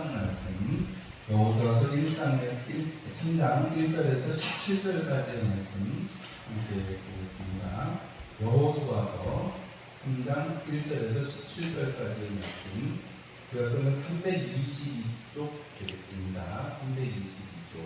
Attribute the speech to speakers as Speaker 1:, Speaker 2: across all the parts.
Speaker 1: 성장 말씀, 여호수아서 3장 1절에서 17절까지의 말씀 함께 보겠습니다. 여호수아서 3장 1절에서 17절까지의 말씀, 그것은 322쪽 되겠습니다. 322쪽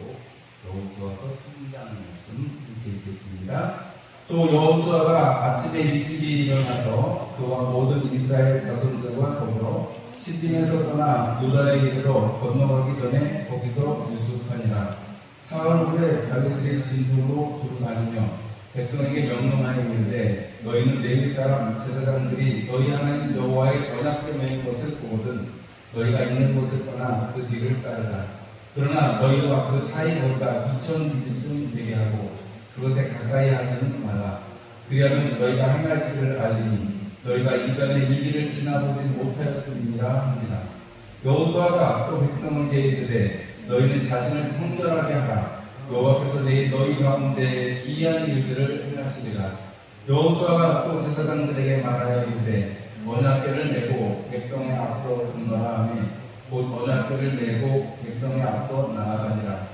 Speaker 1: 여호수아서 3장 말씀 함께 읽겠습니다. 또 여호수아가 아침에 일찍이 일어나서 그와 모든 이스라엘 자손들과 더불어 시딤에서 떠나 요단에 이르러 건너가기 전에 거기서 유숙하니라. 사흘 후에 발레들이 진중으로 두루다니며 백성에게 명령하여 이르되 너희는 레위 사람 제사장들이 너희 하나님 여호와의 언약궤 매는 것을 보거든 너희가 있는 곳을 떠나 그 뒤를 따르라. 그러나 너희와 그 사이 거리가 2000리쯤 되게 하고 그것에 가까이 하지는 말라. 그리하면 너희가 행할 길을 알리니 너희가 이전에 이 길을 지나보지 못하였음이니라 하니라. 여호수아가 또 백성에게 이르되 너희는 자신을 성결하게 하라. 여호와께서 내일 너희 가운데 기이한 일들을 행하시리라. 여호수아가 또 제사장들에게 말하여 이르되 언약궤를 메고 백성에 앞서 건너라 하며 곧 언약궤를 메고 백성에 앞서 나아가니라.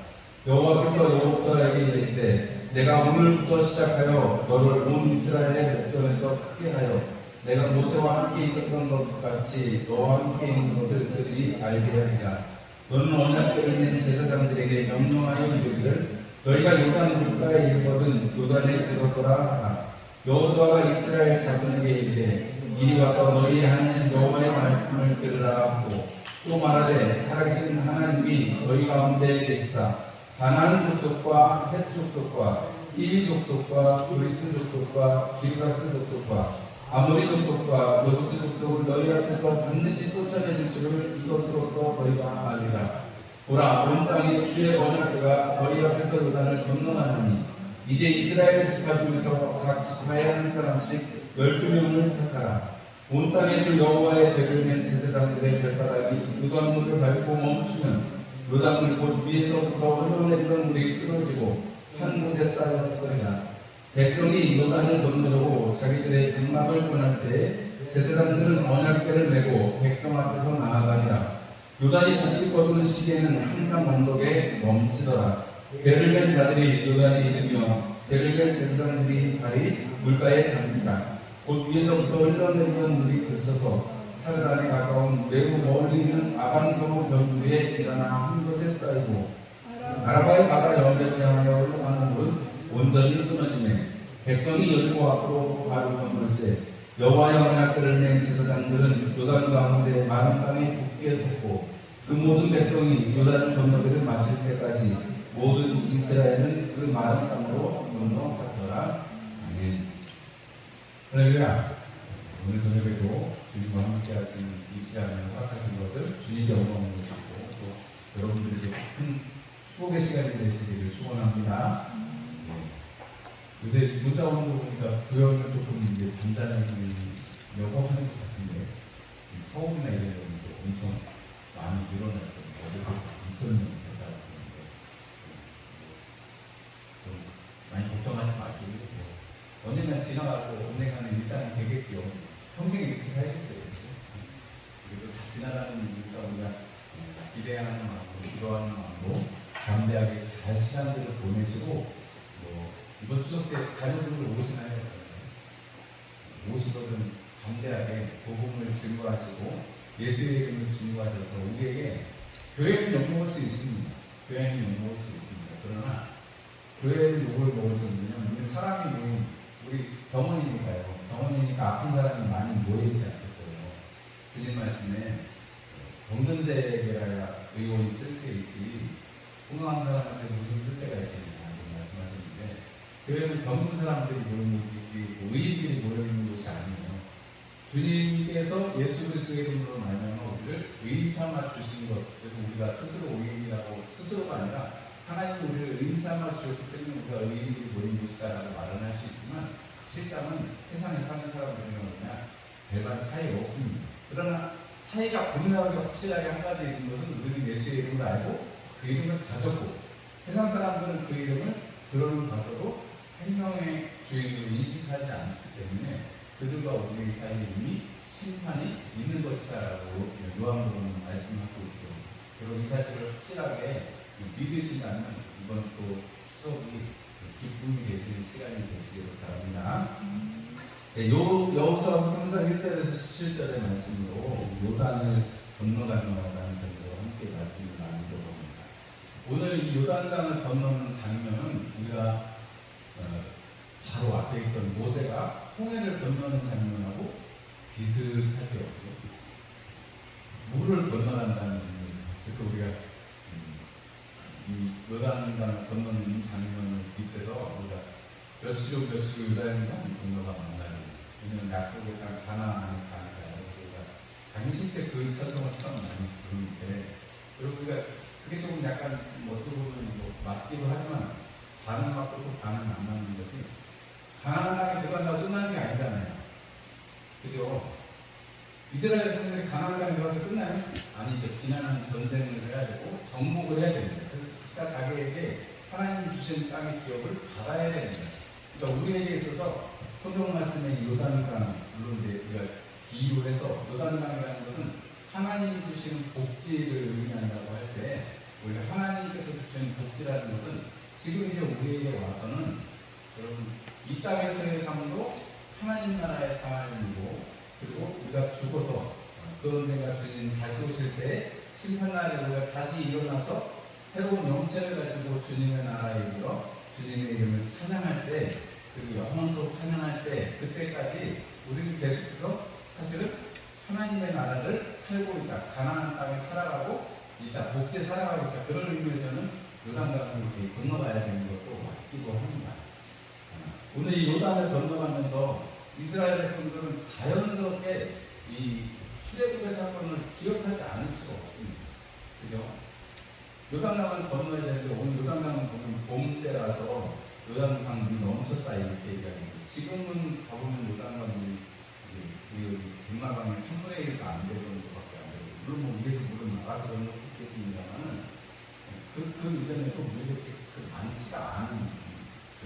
Speaker 1: 여호와께서 여호수아에게 이르시되 내가 오늘부터 시작하여 너를 온 이스라엘의 목전에서 크게 하여 내가 모세와 함께 있었던 것 같이 너와 함께 있는 것을 그들이 알게 하리라. 너는 언약궤를 맨 제사장들에게 명령하여 이르기를 너희가 요단 물가에 이르거든 요단에 들어서라 하라. 여호수아가 이스라엘 자손에게 이르되 이리 와서 너희 하나님 여호와의 말씀을 들으라 하고 또 말하되 살아계신 하나님이 너희 가운데 계시사 가나안 족속과 헷 족속과 히위 족속과 그리스 족속과 기르가스 족속과 아모리 족속과 여부스 족속을 너희 앞에서 반드시 쫓아내실 줄을 이것으로써 너희가 알리라. 보라, 온 땅에 주의 언약궤가 너희 앞에서 요단을 건너가느니 이제 이스라엘 지파 중에서 각 지파에 한 사람씩 12명을 택하라. 온 땅에 주 여호와의 궤를 맨 제사장들의 발바닥이 요단물을 밟고 멈추면 요단물 곧 위에서부터 흘러내리던 물이 끊어지고 한 곳에 쌓여 서리라. 백성이 요단을 건너려고 자기들의 장막을 떠날 때 제사장들은 언약궤를 메고 백성 앞에서 나아가니라. 요단이 북씩 거두는 시기에는 항상 언덕에 멈추더라. 궤를 맨 자들이 요단에 이르며 궤를 맨 제사장들이 발이 물가에 잠기자 곧 위에서부터 흘러내리던 물이 그쳐서 사흘 안에 가까운 매우 멀리 있는 아반도로 변두리에 일어나 한 곳에 쌓이고 아라바의 바다 연결을 향하여 흘러가는 물은 온전히 끊어지매 백성이 여리고 앞으로 바로 건널세 여호와의 언약궤를 맨 제사장들은 요단 가운데 마른 땅에 굳게 섰고 그 모든 백성이 요단을 건너기를 마칠 때까지 모든 이스라엘은 그 마른 땅으로 건너갔더라. 아멘. 할렐루야. 오늘 저녁에도 주님과 함께 하신 이 시간을 허락하신 것을 주님께 영광을 드리고 또 여러분들에게 큰 축복의 시간이 되시기를 축원합니다. 요새 문자 오는 거 보니까 부연을 조금 이제 잠잠해지려고 하는 것 같은데 서울이나 이런 데는 엄청 많이 늘어났거든요. 어제도 2,000명 됐다고 하는데 좀 많이 걱정하지 마시고 언젠가 지나가고 언젠가는 일상이 되겠지요. 평생 이렇게 살겠어요. 그래도 다 지나가는 이유가 우리가 기대하는 마음으로 기도하는 마음으로 담대하게 잘 시간들을 보내시고 이번 추석 때 자녀분들 오시나요? 오시거든 담대하게 복음을 증거하시고 예수의 이름을 증거하셔서 우리에게 교회는 욕먹을 수 있습니다. 교회는 욕먹을 수 있습니다. 그러나 교회는 욕을 먹을 정도면 우리 사람이 모인 우리 병원이니까요. 병원이니까 아픈 사람이 많이 모여있지 않겠어요. 주님 말씀에 병든자에게라야 의원이 쓸 때 있지 건강한 사람한테 무슨 쓸데가 있겠냐 말씀하셨는데 교회는 병든 사람들이 모이는 곳이고 의인들이 모여있는 곳이 아니에요. 주님께서 예수 그리스도의 이름으로 말미암아 우리를 의인 삼아 주신 것, 그래서 우리가 스스로 의인이라고 스스로가 아니라 하나님이 우리를 의인 삼아 주셨기 때문에 우리가 의인들이 모인 곳이다라고 말은 할 수 있지만 실상은 세상에 사는 사람들이랑 그냥 별반 차이 없습니다. 그러나 차이가 분명하게 확실하게 한 가지 있는 것은 우리는 예수의 이름을 알고 그 이름을 가졌고 세상 사람들은 그 이름을 들어는 봐서도 생명의 주인으로 인식하지 않기 때문에 그들과 우리 사이에 이미 심판이 있는 것이다라고 요한복음은 말씀하고 있죠. 그리고 이 사실을 확실하게 믿으신다면 이번 또 추석이 기쁨이 되시는 시간이 되시기를 바랍니다. 네, 여호수아서 3장 1절에서 17절의 말씀으로 요단을 건너가노라는 제목으로 함께 말씀을 나누려고 합니다. 오늘 이 요단강을 건너는 장면은 우리가 바로 앞에 있던 모세가 홍해를 건너는 장면하고 비슷하죠. 물을 건너간다는 의미에서. 그래서 우리가 이 요단강을 건너는 이 장면을 빗대서 우리가 며칠 후 요단강을 건너가 만나요. 왜냐하면 약속의 땅 가나안에 가니까 우리가 장신 때 그 찬송을 참 많이 부르는데, 그리고 우리가 그게 조금 약간 어떻게 보면 맞기도 하지만 반은 맞고 또 반은 안 맞는 것이, 가나안 땅에 들어간다고 끝나는 게 아니잖아요. 그죠? 이스라엘 백성들이 가나안 땅에 들어가서 끝나요? 아니죠. 지난한 전쟁을 해야 되고 정복을 해야 됩니다. 그래서 각자 자기에게 하나님 주신 땅의 기업을 받아야 됩니다. 그러니까 우리에게 있어서 성경 말씀의 요단강, 물론 이제 우리가 비유해서 요단강이라는 것은 하나님이 주시는 복지를 의미한다고 할 때, 우리가 하나님께서 주시는 복지라는 것은 지금 이제 우리에게 와서는 여러분 이 땅에서의 삶도 하나님 나라의 삶이고, 그리고 우리가 죽어서 그 언젠가 주님 다시 오실 때 심판날에 우리가 다시 일어나서 새로운 영체를 가지고 주님의 나라에 이르러 주님의 이름을 찬양할 때, 그리고 영원토록 찬양할 때, 그때까지 우리는 계속해서 사실은 하나님의 나라를 살고 있다, 가나안 땅에 살아가고 있다, 복지에 살아가고 있다, 그런 의미에서는 요단강을 건너가야 되는 것도 맞기도 합니다. 오늘 이 요단을 건너가면서 이스라엘 백성들은 자연스럽게 이 출애굽의 사건을 기억하지 않을 수가 없습니다. 그죠? 요단강을 건너야 되는데 오늘 요단강을 보면 봄 때라서 요단강 물이 넘쳤다 이렇게 얘기합니다. 지금은 가보면 요단강 물이 백마강의 3분의 1도 안 되는 정도밖에 안 되고, 물론 뭐 위에서 물은 나가서 그런 것도 있겠습니다만은 그 이전에도 물이 그렇게 많지가 않은 그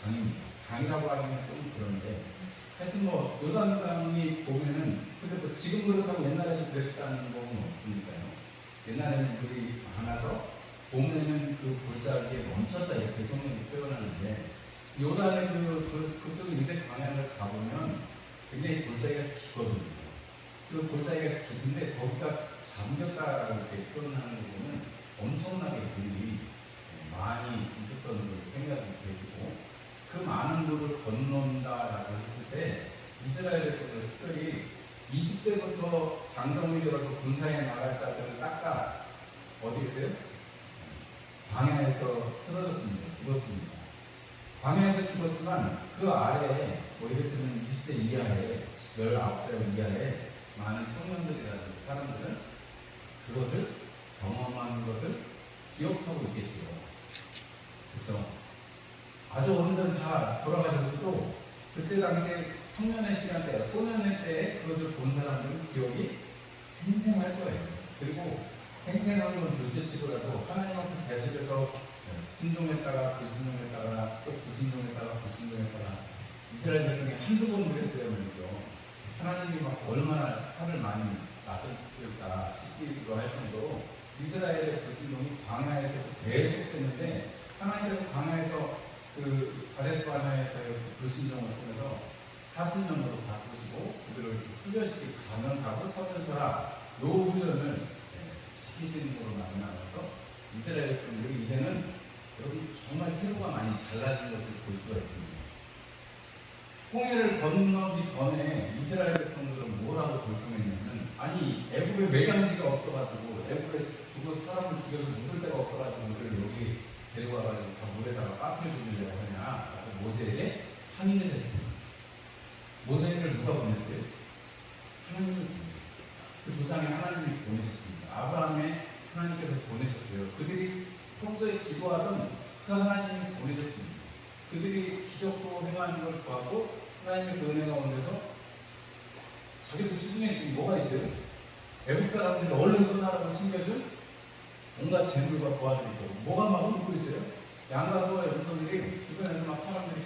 Speaker 1: 강입니다. 강이라고 하기는 좀 그런데, 하여튼 뭐 요단강이 보면은, 근데 뭐 지금 그렇다고 옛날에도 그랬다는 건 없으니까요. 옛날에는 물이 많아서 봄에는 그 골짜기에 멈췄다 이렇게 성경이 표현하는데, 요단의 그쪽에 유대 방향을 가보면 굉장히 골짜기가 깊거든요. 그 골짜기가 깊은데 거기가 잠겼다라고 이렇게 표현하는 거 보면 엄청나게 물이 많이 있었던 걸 생각이 되시고, 그 많은 물을 건넌다라고 했을 때 이스라엘에서 특별히 20세부터 장정이 되어서 군사에 나갈 자들은 싹 다 어디 있어요? 광야에서 쓰러졌습니다. 죽었습니다. 광야에서 죽었지만 그 아래에 뭐 이를테면 20세 이하에 19살 이하의 많은 청년들이라든지 사람들은 그것을 경험한 것을 기억하고 있겠죠. 그렇죠? 아주 어른들은 다 돌아가셨어도 그때 당시에 청년의 시간대, 소년의 때에 그것을 본 사람들은 기억이 생생할 거예요. 그리고 생생한 건 둘째치고라도 하나님 앞에 계속해서 순종했다가 불순종했다가 또 불순종했다가 불순종했다가 이스라엘 백성이 한두 번 그랬어요. 말이죠. 하나님이 막 얼마나 화를 많이 나셨을까 싶기도 할 정도로 이스라엘의 불순종이 광야에서 계속됐는데, 하나님께서 광야에서 그 가데스 바네아에서의 불순종을 통해서 40년으로 바꾸시고 그들을 훈련시키고 감염하고 서면서라 요 훈련을 시키시는 걸로 만나서 이스라엘 백성들이 이제는 여러분 정말 태도가 많이 달라진 것을 볼 수가 있습니다. 홍해를 건너기 전에 이스라엘 백성들은 뭐라고 돌풍했냐면, 아니 애굽에 매장지가 없어가지고 애굽에 사람을 죽여서 묻을 데가 없어가지고 우리를 여기 데려와가지고 다 물에다가 빠뜨려 주려고 하냐 라고 모세에게 항의를 했습니다. 모세를 누가 보냈어요? 하나님이 보냈어요. 그 조상에 하나님이 보내셨습니다. 아브라함에 하나님께서 보내셨어요. 그들이 평소에 기도하던 그 하나님이 보내셨습니다. 그들이 기적도 행하는 걸 보고 하나님의 그 은혜 가운데서 자기들 수중에 지금 뭐가 있어요? 애국 사람들이 얼른 떠나라고 챙겨준 온갖 재물과 도와드릴 거고, 뭐가 막 울고 있어요? 양가소와 염소들이 주변에서 막 사람들이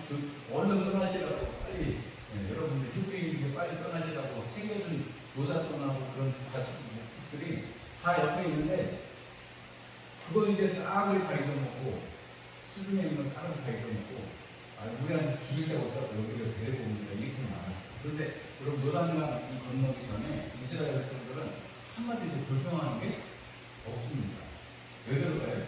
Speaker 1: 얼른 떠나시라고 빨리, 여러분들 휴비인데 빨리 떠나시라고 챙겨준 노자 떠나고 그런 가축들이 다 옆에 있는데 그걸 이제 싹을 다 잊어먹고 수중에 있는 건 싹을 다 잊어먹고 우리한테 죽일 데가 없어서 여기를 데리고 옵니다. 이렇게 말하죠. 그런데 여러분 요단강 이 건너기 전에 이스라엘 백성들은 한마디도 불평하는 게 없습니다. 왜 그럴까요?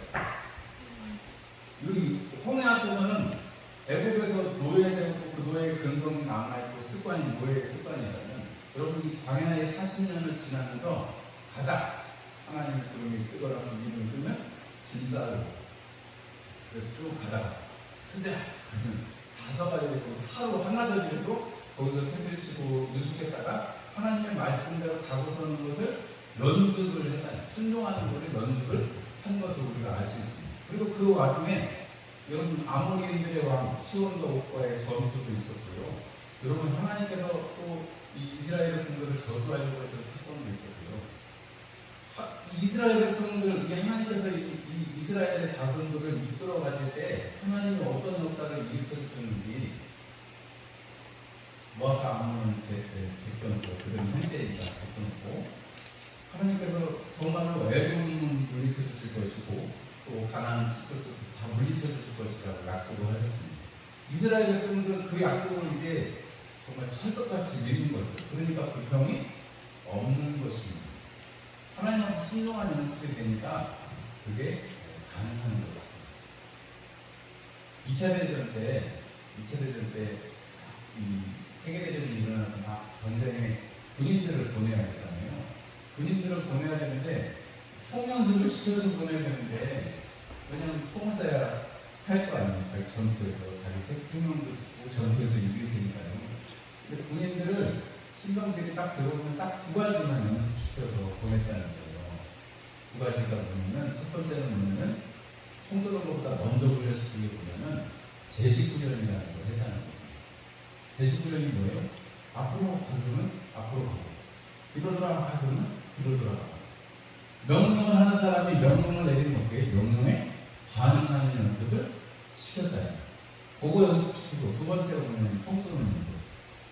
Speaker 1: 여기 홍해 앞에서는 애국에서 노예되고 그 노예의 근성이 남아있고 습관이 노예의 습관이라면 여러분이 광야의 40년을 지나면서 가자 하나님의 구름이 뜨거나 기름이 뜨면 진싸고 그래서 쭉 가다가 쓰자 그러면 가서가지고 하루 한나절이라도 거기서 텐트를 치고 누숙했다가 하나님의 말씀대로 가고서는 것을 연습을 했다. 순종하는 것을 연습을 한 것을 우리가 알 수 있습니다. 그리고 그 와중에 여러분 아모리인들의 왕 시온과 옥과의 전투도 있었고요. 여러분 하나님께서 또 이 이스라엘 백성들을 저주하려고 했던 사건도 있었고요. 이스라엘 백성들, 하나님께서 이 이스라엘의 자손들을 이끌어 가실 때 하나님이 어떤 역사를 일으켜 주셨는지 모압과 암몬은 제껴놓고 그들은 현재니까 제껴놓고 하나님께서 정말로 애굽은 물리쳐 주실 것이고 또 가나안 지역도 다 물리쳐 주실 것이라고 약속을 하셨습니다. 이스라엘 백성들은 그 약속을 이제 정말 철석같이 믿는 거죠. 그러니까 불평이 없는 것입니다. 하나님 앞에 순종한 연습이 되니까 그게 가능한 것입니다. 2차 대전 때 이 세계대전이 일어나서 막 전쟁에 군인들을 보내야 되잖아요. 군인들을 보내야 되는데 총연습을 시켜서 보내야 되는데 왜냐하면 총을 쏴야 살 거 아니에요. 자기 전투에서 자기 생명도 죽고 전투에서 이길 테니까요. 근데 군인들을 신병들이 딱 들어오면 딱 두 가지만 연습시켜서 보냈다는 거예요. 두 가지가 뭐냐면 첫 번째는 뭐냐면 총 쏘는 것보다 먼저 훈련시킨 게 뭐냐면 제식훈련이라는 걸 했다는 거예요. 제식훈련이 뭐예요? 앞으로 가면 앞으로 가고 뒤로 돌아가 그러면 뒤로 돌아가고 명령을 하는 사람이 명령을 내리는 어떻게 명령에 반응하는 연습을 시켰다. 그거 연습시키고 두 번째가 뭐냐면 총 쏘는 연습.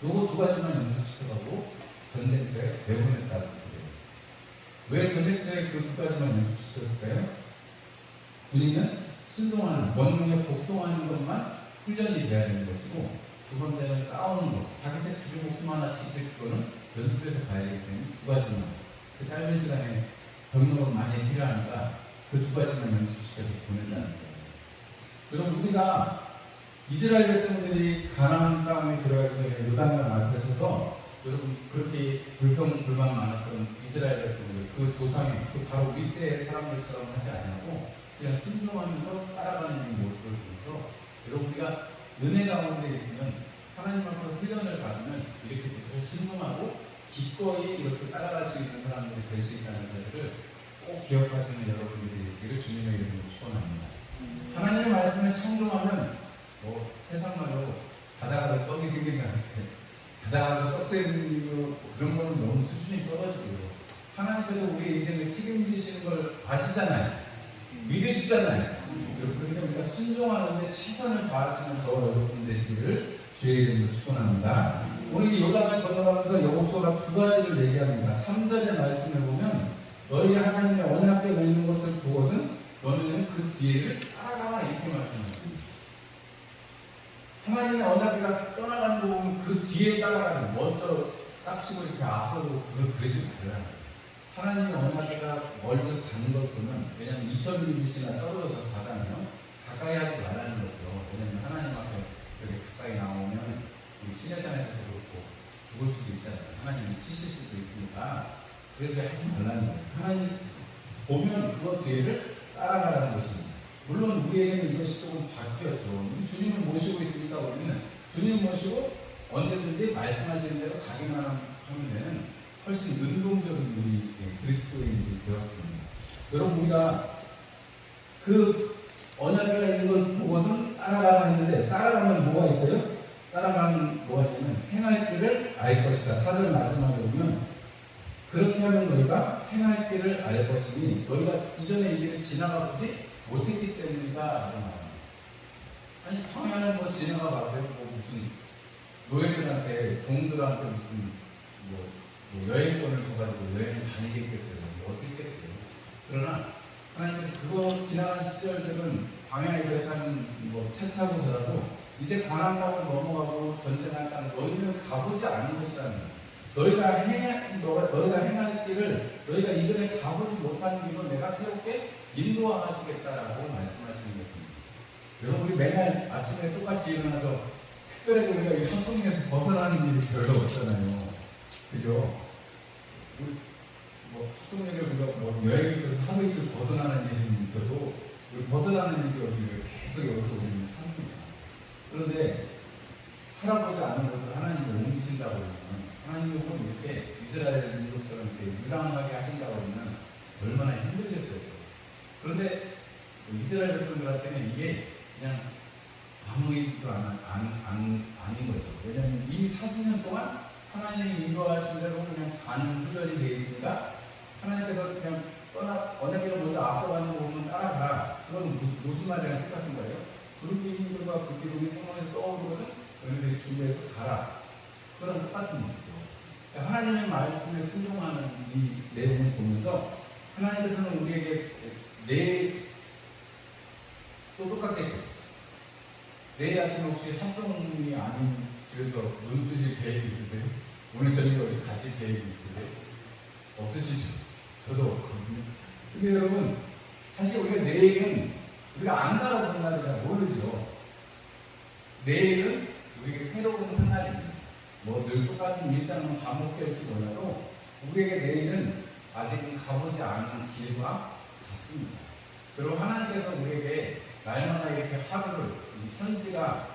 Speaker 1: 요거 두 가지만 연습시켜가고 전쟁터에 내보냈다는 거예요. 왜 전쟁터에 그 두 가지만 연습시켰을까요? 군인은 순종하는 명령에 복종하는 것만 훈련이 돼야 되는 것이고 두 번째는 싸우는 것, 자기 목숨 하나 지킬 거는 연습해서 가야 되기 때문에 두 가지만 그 짧은 시간에 병력은 많이 필요하니까 그 두 가지만 연습시켜서 보낸다는 거예요. 여러분 우리가 이스라엘 백성들이 가나안 땅에 들어가기 전에 요단강 앞에 서서 여러분 그렇게 불평불만 많았던 이스라엘 백성들 그 조상의 그 바로 우리 때의 사람들처럼 하지 않고 그냥 순종하면서 따라가는 모습을 보면서 여러분 우리가 은혜 가운데 있으면 하나님 앞으로 훈련을 받으면 이렇게 늘 순종하고 기꺼이 이렇게 따라갈 수 있는 사람들이 될 수 있다는 사실을 꼭 기억하시는 여러분들이 되시기를 주님의 이름으로 축원합니다. 하나님의 말씀을 청종하면 세상 말로 자다가도 떡이 생긴다는데 자다가도 떡 생기고 그런 거는 너무 수준이 떨어지고요. 하나님께서 우리의 인생을 책임지시는 걸 아시잖아요. 믿으시잖아요. 그러니까 우리가 순종하는데 최선을 다하시는 저와 여러분 되시기를 주의 이름으로 축원합니다. 오늘 이 요단을 건너가면서 여호수아가 두 가지를 얘기합니다. 3절의 말씀을 보면 너희 하나님의 언약궤 맺는 것을 보거든 너희는 그 뒤를 따라가 이렇게 말씀합니다. 하나님의 언약궤가 떠나가는 거 보면 그 뒤에 따라가는 먼저 딱 치고 이렇게 앞서도 그걸 그러지 말라는 거예요. 하나님의 언약궤가 멀리서 가는 걸 보면 왜냐하면 2000m나 떨어져서 가잖아요. 가까이 하지 말라는 거죠. 왜냐하면 하나님 앞에 이렇게 가까이 나오면 우리 시내산에서도 그렇고 죽을 수도 있잖아요. 하나님이 치실 수도 있으니까 그래서 하지 말라는 거예요. 하나님 보면 그거 뒤를 따라가라는 것입니다. 물론 우리에게는 이것이 조금 바뀌었죠. 주님을 모시고 있으니까 우리는 주님 모시고 언제든지 말씀하시는 대로 가기만 하면 되는 훨씬 능동적인 우리 그리스도인들이 되었습니다. 여러분 우리가 그 언약궤가 있는 걸 보고는 따라가라 했는데 따라가면 뭐가 있어요? 따라가면 뭐가 있냐면 행할 길을 알 것이다. 4절 마지막에 보면 그렇게 하면 너희가 행할 길을 알 것이니 너희가 이전에 이 길을 지나가 보지 못했기 때문이다 라고 말합니다. 아니 광야는 뭐 지나가 봤어요? 뭐 무슨 노예들한테 종들한테 무슨 뭐 여행권을 줘가지고 여행을 다니겠어요? 어떻게 했겠어요? 그러나 하나님께서 그거 지나간 시절들은 광야에서 사는 뭐 차차고더라도 이제 가나안 땅으로 넘어가고 전쟁할 땅 너희는 가보지 않은 것이라는 거예요. 너희가 행할 길을 너희가 이전에 가보지 못하는 길로 내가 새롭게 인도하시겠다라고 말씀하시는 것입니다. 여러분 우리 맨날 아침에 똑같이 일어나서 특별하게 우리가 이 성경에서 벗어나는 일이 별로 없잖아요. 그죠? 우리 뭐 성경을 우리가 뭐 여행에 있어서 하루 이틀 벗어나는 일이 있어도 우리 벗어나는 일이 우리를 계속 여기서 우리는 삽니다. 그런데 살아보지 않은 것을 하나님이 옮기신다고 하면 하나님이 혹은 이렇게 이스라엘 민족처럼 이렇게 유랑하게 하신다고 하면 얼마나 힘들겠어요. 그런데 이스라엘 백성들한테는 이게 그냥 아무 일도 아닌 거죠. 왜냐하면 이미 40년 동안 하나님이 인도하신 대로 그냥 가는 훈련이 되어 있으니까 하나님께서 그냥 언약궤를 먼저 앞서가는 거 보면 따라가라. 그건 무슨 말이랑 똑같은 거예요. 불기둥과 불기둥이 성령에서 떠오르거든. 너희들이 준비해서 가라. 그런 똑같은 거죠. 그러니까 하나님의 말씀에 순종하는 이 내용을 보면서 하나님께서는 우리에게 내일 또 똑같겠죠. 내일 아침에 혹시 합성이 아닌 집에서 눈 뜨실 계획이 있으세요? 오늘 저녁에 어디 가실 계획이 있으세요? 없으시죠? 저도 없거든요. 근데 여러분 사실 우리가 내일은 우리가 안 살아본 날이라 모르죠. 내일은 우리에게 새로운 한 날입니다. 뭐 늘 똑같은 일상은 반복될지 몰라도 우리에게 내일은 아직은 가보지 않은 길과 같습니다. 그리고 하나님께서 우리에게 날마다 이렇게 하루를 이 천지가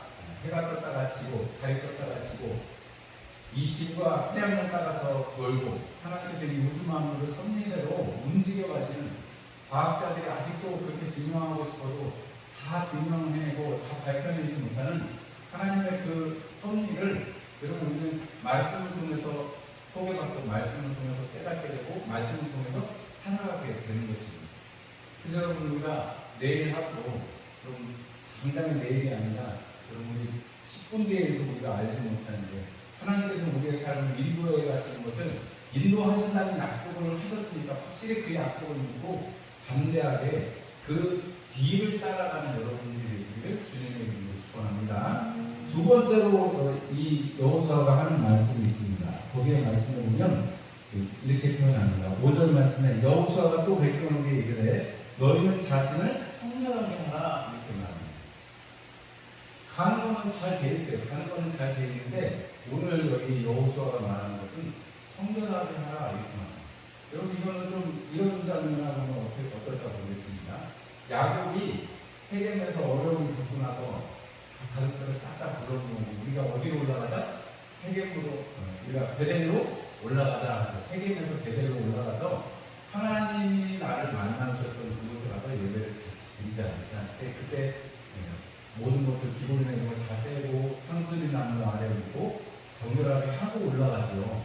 Speaker 1: 해가 떴다가 지고 달이 떴다가 지고 이 지구가 태양을 따라서 돌고 하나님께서 이 우주 만물을 섭리대로 움직여 가시는 과학자들이 아직도 그렇게 증명하고 싶어도 다 증명해내고 다 밝혀내지 못하는 하나님의 그 섭리를 여러분 우리는 말씀을 통해서 소개받고 말씀을 통해서 깨닫게 되고 말씀을 통해서 살아가게 되는 것입니다. 그래서 여러분 우리가 내일 하고 여러분 당장의 내일이 아니라 여러분 우리 10분 뒤에도 우리가 알지 못하는데 하나님께서 우리의 삶을 인도해 가시는 것을 인도하신다는 약속을 하셨으니까 확실히 그 약속을 믿고 담대하게 그 뒤를 따라가는 여러분들이 되시기를 주님의 이름으로 축원합니다. 두 번째로 이 여호수아가 하는 말씀이 있습니다. 거기에 말씀을 보면 이렇게 표현합니다. 5절 말씀에 여호수아가 또 백성에게 이르되 너희는 자신을 성결하게 하라 이렇게 말합니다. 가는 거는 잘 돼 있어요. 가는 거는 잘 돼 있는데 오늘 여기 여호수아가 말하는 것은 성결하게 하라 이렇게 말합니다. 여러분 이거는 좀 이런 장면하고는 어떨까 보겠습니다. 야곱이 세겜에서 어려움을 겪고 나서 가족들을 싹 다 불러놓고 우리가 어디로 올라가자? 세겜으로 우리가 베델로 올라가자. 세겜에서 베델로 올라가서 하나님이 나를 만나주셨던 그곳에 가서 예배를 드리자. 그때 모든 것들 기본이나 이런 걸 다 빼고 상수리 나무 아래 놓고 정결하게 하고 올라가죠.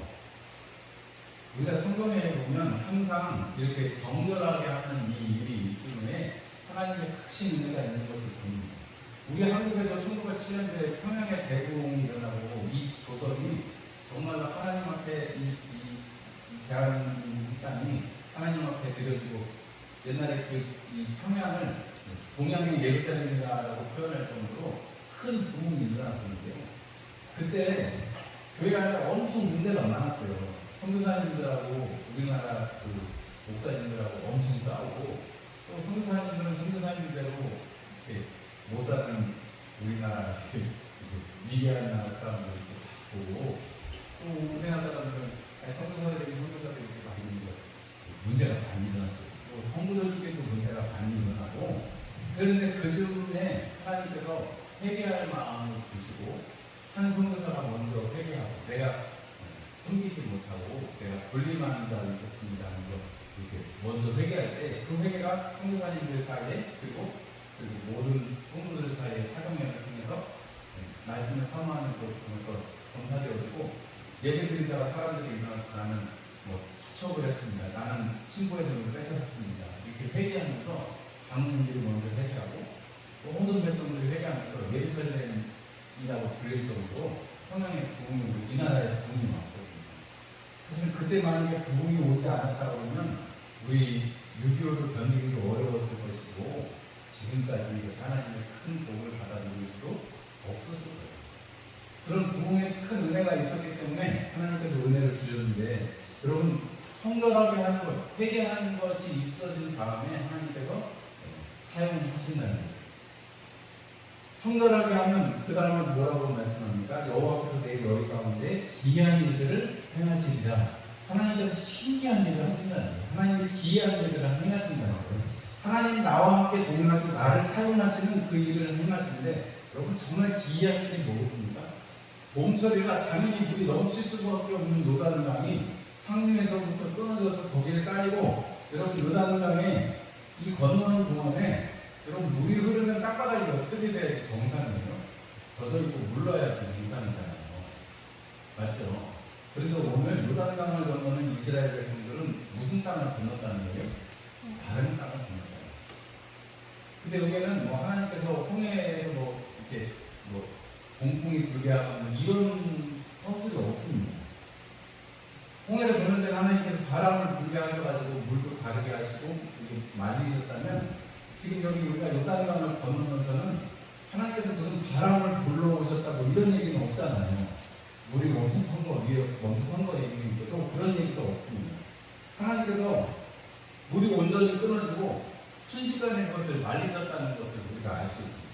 Speaker 1: 우리가 성경에 보면 항상 이렇게 정결하게 하는 이 일이 있음에 하나님의 크신 은혜가 있는 것을 봅니다. 우리 한국에도 1907년도에 평양의 대공이 일어나고 이 조선이 정말로 하나님 앞에 이 대한민국 이 땅이 하나님 앞에 드려지고 옛날에 이 평양을 동양의 예루살렘이라고 표현할 정도로 큰 부흥이 일어났었는데요. 그때 교회 안에 엄청 문제가 많았어요. 선교사님들하고 우리나라 그 목사님들하고 엄청 싸우고 또 선교사님들은 선교사님대로 이렇게 못 사는 우리나라 미개한 나라 사람들 이렇게 바꾸고 또 우리나라 사람들은 선교사들이 이렇게 많이 문제가 많이 일어났어요. 또 성도들끼리도 문제가 많이 일어나고 그런데 그 즈음에 하나님께서 회개할 마음을 주시고 한 선교사가 먼저 회개하고 내가 섬기지 못하고 내가 불림하는 자가 있었습니다 하면서 이렇게 먼저 회개할 때 그 회개가 선교사님들 사이에 그리고 모든 성도들 사이에 사경연을 통해서 말씀을 사모하는 것을 통해서 전파되어지고 예배 드리다가 사람들이 일어나서 나는 뭐 추척을 했습니다. 나는 친구의 돈을 뺏었습니다. 이렇게 회개하면서 장로님들이 먼저 회개하고 모든 백성들이 회개하면서 예루살렘이라고 불릴 정도로 평양의 부흥이 이 나라의 부흥이 왔거든요. 사실 그때 만약에 부흥이 오지 않았다 그러면 우리 6.25를 견디기도 어려웠을 것이고 지금까지 하나님의 큰 복을 받아 누릴 수도 없었을 거예요. 그런 부흥의 큰 은혜가 있었기 때문에 하나님께서 은혜를 주셨는데, 여러분 성결하게 하는 것, 회개하는 것이 있어진 다음에 하나님께서 사용하신다는 거죠. 성결하게 하면 그 다음에 뭐라고 말씀합니까? 여호와께서 내 머리 가운데 기이한 일들을 행하시리라. 하나님께서 신기한 일을 하신다는 거예요. 하나님이 기이한 일을 행하신다는 거예요. 하나님 나와 함께 동행하시고 나를 사용하시는 그 일을 행하시는데, 여러분 정말 기이한 일이 뭐겠습니까? 봄철이라 당연히 물이 넘칠 수밖에 없는 요단강이 상류에서부터 끊어져서 거기에 쌓이고, 여러분 요단강에 이 건너는 동안에 여러분 물이 흐르면 땅바닥이 어떻게 돼야지 정상이에요? 젖어있고 물러야지 정상이잖아요. 맞죠? 그런데 오늘 요단강을 건너는 이스라엘 백성들은 무슨 땅을 건넜다는 거예요? 다른 땅을 건넜다. 근데 여기에는 뭐 하나님께서 홍해에서 뭐 이렇게 뭐 동풍이 불게 하고 뭐 이런 서술이 없습니다. 홍해를 건널 때 하나님께서 바람을 불게 하셔가지고 물도 가르게 하시고 이게 말리셨다면, 지금 여기 우리가 요단강을 건너면서는 하나님께서 무슨 바람을 불러오셨다고 이런 얘기는 없잖아요. 물이 멈춰선 거, 위에 멈춰선 거 얘기는 있어도 그런 얘기도 없습니다. 하나님께서 물이 온전히 끊어지고 순식간에 그것을 말리셨다는 것을 우리가 알 수 있습니다.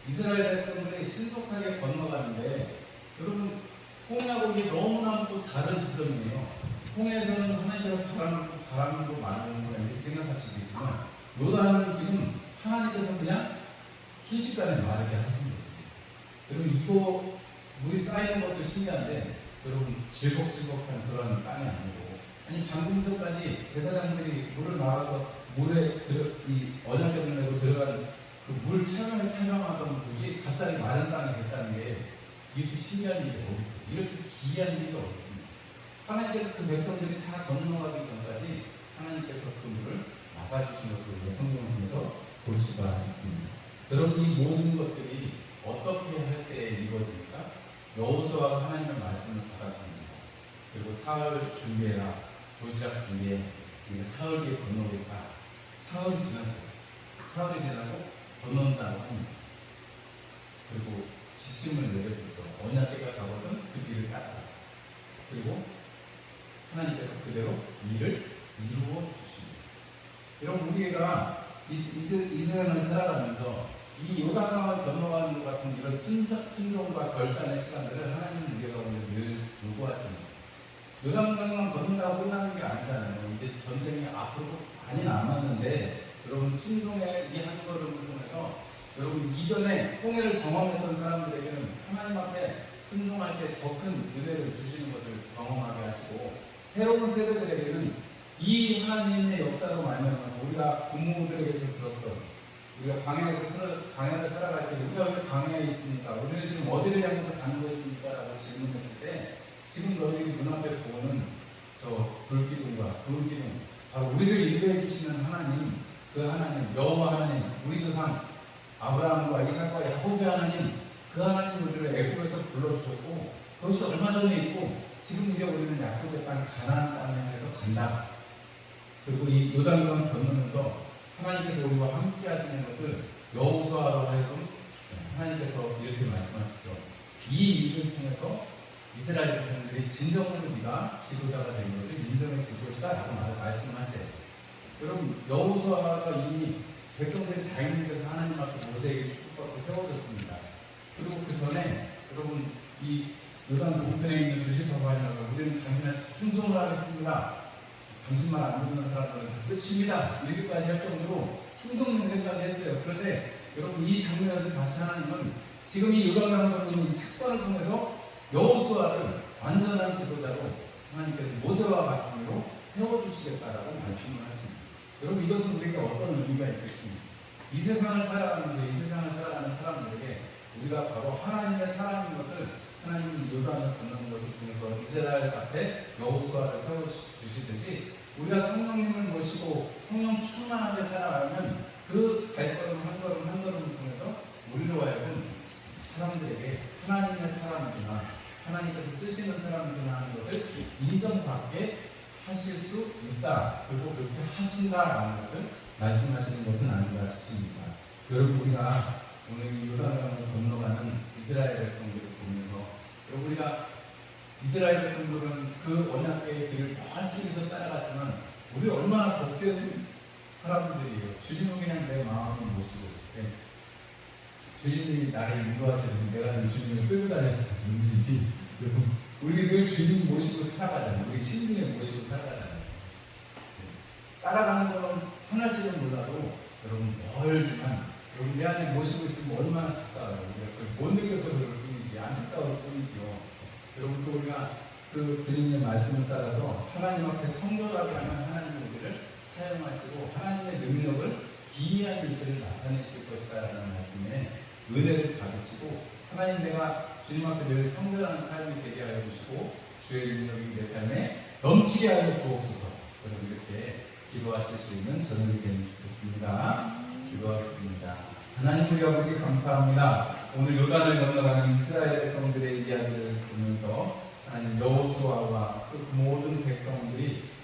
Speaker 1: 이스라엘 백성들이 신속하게 건너가는데, 여러분 홍해하고 이게 너무나도 다른 지점이에요. 홍해에서는 하나님께서 바람으로 말하는 거야 이렇게 생각할 수도 있지만, 요단은 지금 하나님께서 그냥 순식간에 마르게 하신 거죠. 여러분 이거 물이 쌓이는 것도 신기한데, 여러분 질퍽질퍽한 그런 땅이 아니고, 아니 방금 전까지 제사장들이 물을 말아서 물에 이 언약궤를 메고 들어간 그 물 촬영하던 곳이 갑자기 마른 땅이 됐다는 게 이렇게 신기한 일이 어디 있어요? 이렇게 기이한 일이 어디 있습니까? 하나님께서 그 백성들이 다 건너가기 전까지 하나님께서 그 물을 막아주신 것을 우리가 성경을 통해서 볼 수가 있습니다. 여러분 이 모든 것들이 어떻게 할 때 이루어집니까? 여호수아가 하나님의 말씀을 받았습니다. 그리고 사흘 준비해라, 도시락 준비해, 우리가 사흘 뒤에 건너겠다. 사흘이 지났어요. 사흘이 지나고 건넌다고 합니다. 그리고 지침을 내려주고 언약궤가 가거든 그 뒤를 따라. 그리고 하나님께서 그대로 일을 이루어 주십니다. 여러분 우리가 이 세상을 살아가면서 이 요단강을 건너가는 것 같은 이런 순종과 결단의 시간들을 하나님은 우리가 오늘 늘 요구하십니다. 요단강만 건넌다고 끝나는 게 아니잖아요. 이제 전쟁이 앞으로 많이 남았는데, 여러분 순종의 이 한 걸음을 통해서 여러분 이전에 홍해를 경험했던 사람들에게는 하나님 앞에 순종할 때 더 큰 은혜를 주시는 것을 경험하게 하시고, 새로운 세대들에게는 이 하나님의 역사로 말미암아서 우리가 부모들에게서 들었던, 우리가 광야를 살아갈 때 우리가 왜 광야에 있습니까? 우리는 지금 어디를 향해서 가는 것입니까? 라고 질문했을 때, 지금 너희들이 눈앞에 보는 저 불기둥과 구름 기둥, 바로 우리를 인도해 주시는 하나님, 그 하나님, 여호와 하나님, 우리 조상 아브라함과 이삭과 야곱의 하나님, 그 하나님 우리를 애굽에서 불러주셨고, 그것이 얼마 전에 있고 지금 이제 우리는 약속의 땅 가나안 땅을 향해서 간다. 그리고 이 요단강을 건너면서 하나님께서 우리와 함께 하시는 것을 여호수아로 하여금 하나님께서 이렇게 말씀하시죠. 이 일을 통해서 이스라엘 백성들이 진정으로 네가 지도자가 된 것을 인정해 줄 것이다 라고 말씀하세요. 여러분 여호수아가 이미 백성들이 다 있는 데서 하나님 앞에 모세에게 축복받고 세워졌습니다. 그리고 그 전에 여러분 이 요단 동편에 있는 두시파고 하냐가 우리는 당신한테 충성을 하겠습니다. 당신만 안 듣는 사람들은 다 끝입니다. 이렇게까지 할 정도로 충성 맹세까지 했어요. 그런데 여러분 이 장면에서 다시 하나님은 지금 이 요단강을 건너는 이 사건을 통해서 여호수아를 완전한 지도자로 하나님께서 모세와 같은 이로 세워주시겠다라고 말씀을 하십니다. 여러분 이것은 우리에게 어떤 의미가 있겠습니까? 이 세상을 살아가면서 이 세상을 살아가는 사람들에게 우리가 바로 하나님의 사람인 것을 하나님은 요단을 건너는 것을 통해서 이스라엘 앞에 여호수아를 세워주시듯이 우리가 성령님을 모시고 성령 충만하게 살아가면 그 발걸음 한 걸음 한 걸음을 통해서 우리로 하여금 사람들에게 하나님의 사람이구나, 하나님께서 쓰시는 사람이구나 하는 것을 인정받게 하실 수 있다. 그리고 그렇게 하신다라는 것을 말씀하시는 것은 아닌가 싶습니다. 여러분, 우리가 오늘 이 요단강을 건너가는 이스라엘 백성들을 보면서, 여러분, 우리가 이스라엘 백성들은 그 언약궤의 길을 멀찍이서 따라갔지만 우리 얼마나 복된 사람들이에요. 주님은 그냥 내 마음을 모시고, 주님이 나를 인도하시는, 내가 늘 주님을 끌고 다녔을 뿐이지, 우리 늘 주님 모시고 살아가잖아요. 우리 신중에 모시고 살아가잖아요. 따라가는 거는 편할지는 몰라도 여러분 멀지만 여러분 내 안에 모시고 있으면 얼마나 가까워요. 우리가 그걸 못 느껴서 그럴 뿐이지 안 가까울 뿐이죠. 여러분, 또 우리가 그 주님의 말씀을 따라서 하나님 앞에 성결하게 하면 하나님은 우리를 사용하시고 하나님의 능력을 기이한 일들을 나타내실 것이다 라는 말씀에 은혜를 받으시고, 하나님, 내가 주님 앞에 늘 성결한 삶이 되게 하여 주시고 주의 능력이 내 삶에 넘치게 하여 주옵소서. 여러분, 이렇게 기도하실 수 있는 저녁이 되면 좋겠습니다. 기도하겠습니다. 하나님, 우리 아버지 감사합니다. 오늘 요단을 건너가는 이스라엘 백성들의 이야기를 보면서